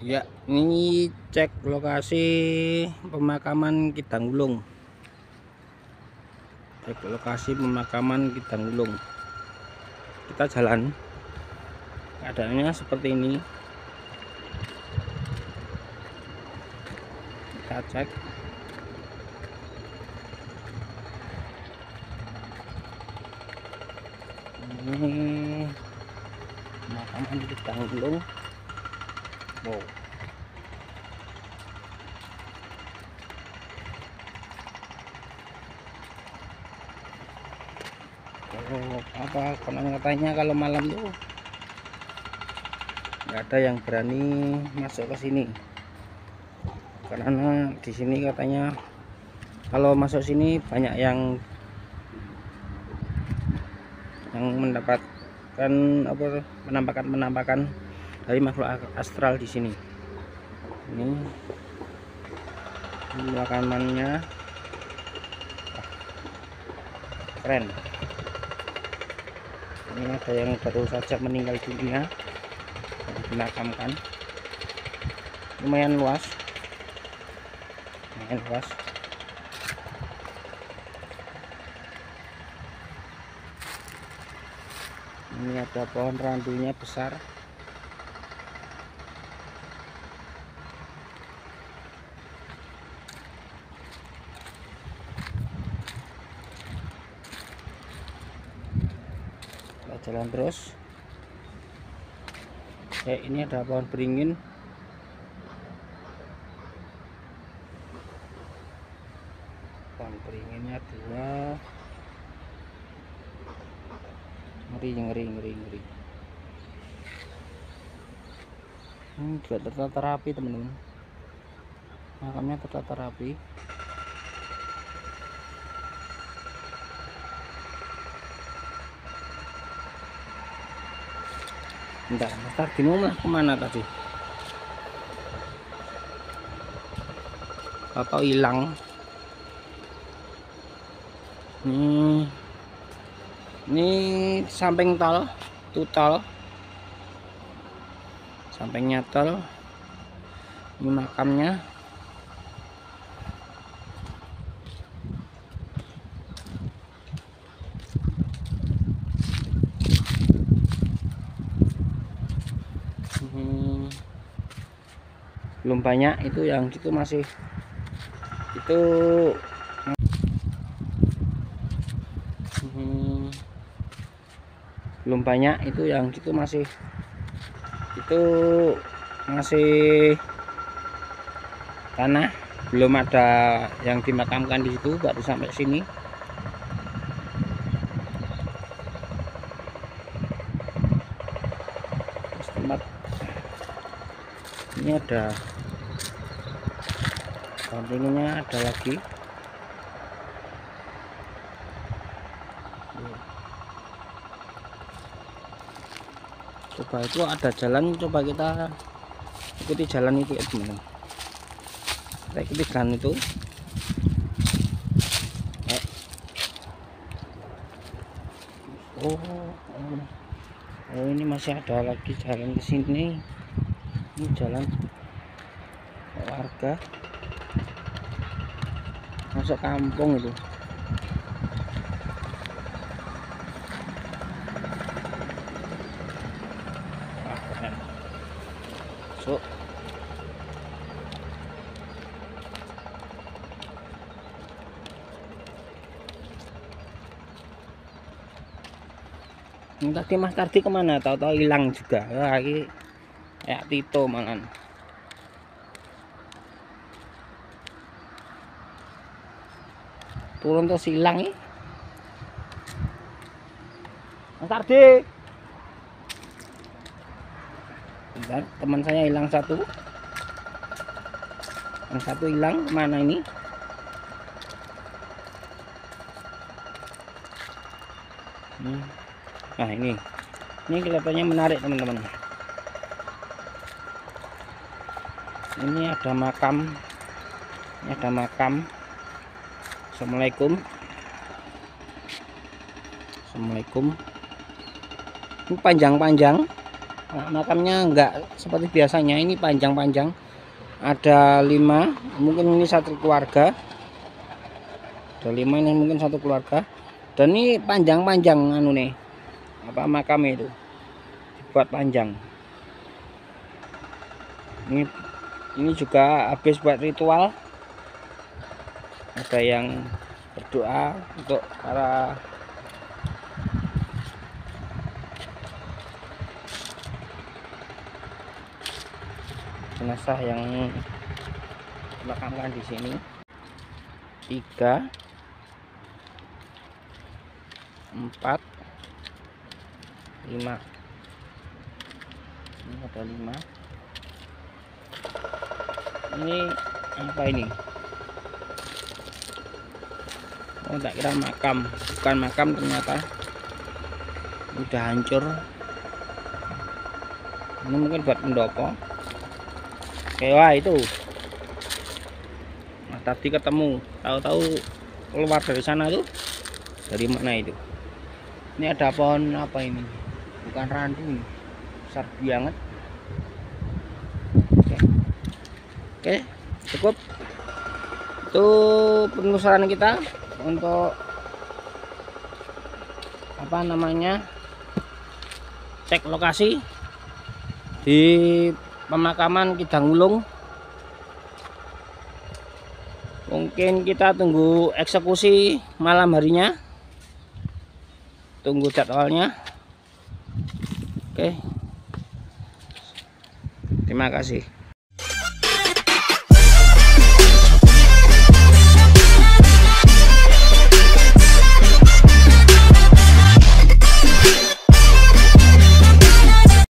Ya, ini cek lokasi pemakaman Kidangulung. Cek lokasi pemakaman Kidangulung. Kita jalan. Keadaannya seperti ini. Kita cek. Ini pemakaman Kidangulung. Wow. Kalau konon katanya kalau malam tuh nggak ada yang berani masuk ke sini, karena di sini katanya kalau masuk sini banyak yang mendapatkan penampakan dari makhluk astral di sini. Ini pemakamannya keren. Ini ada yang baru saja meninggal dunia yang dimakamkan. Lumayan luas. Ini ada pohon randunya besar. Kita jalan terus. Ini ada pohon beringin. Pohon beringinnya dua. Ngeri. Ini juga tertata rapi, teman-teman. Makamnya tertata rapi. Bentar, tadi mau kemana tadi? Atau hilang? Ini samping tol, tol. Sampingnya tol. Ini makamnya. Belum banyak itu, yang itu masih itu belum banyak itu, yang itu masih tanah, belum ada yang dimakamkan di situ, baru sampai sini. Tempat ini ada sampingnya, ada lagi. Coba itu ada jalan, coba kita ikuti jalan itu ya teman-teman. Kita ikuti jalan itu. Oh, ini masih ada lagi jalan ke sini. Ini jalan warga masuk kampung itu. So, tadi Mas Tardi kemana? Tahu-tahu hilang juga. Lagi kayak Tito malan. Turun terus hilang nih. Mas Tardi. Bentar, teman saya hilang satu. Yang satu hilang kemana ini? Nah, ini kelihatannya menarik, teman-teman. Ini ada makam. Assalamualaikum. Ini panjang-panjang. Nah, makamnya enggak seperti biasanya, ini panjang-panjang, ada 5, mungkin ini satu keluarga, ada 5 ini mungkin satu keluarga, dan ini panjang-panjang anu nih apa makamnya itu dibuat panjang. Ini juga habis buat ritual, ada yang berdoa untuk para jenazah yang dimakamkan di sini. 3, 4, 5. Ini ada 5. Ini apa ini? Oh, tak kira makam, bukan makam, ternyata udah hancur. Ini mungkin buat pendopo. Oke, wah itu. Nah, tadi ketemu, tahu-tahu keluar dari sana tuh. Dari mana itu? Ini ada pohon apa ini? Bukan randu ini, besar banget. Oke, cukup. Itu penelusuran kita untuk apa namanya, cek lokasi di pemakaman Kidang Wulung. Mungkin kita tunggu eksekusi malam harinya, tunggu jadwalnya. Oke, terima kasih.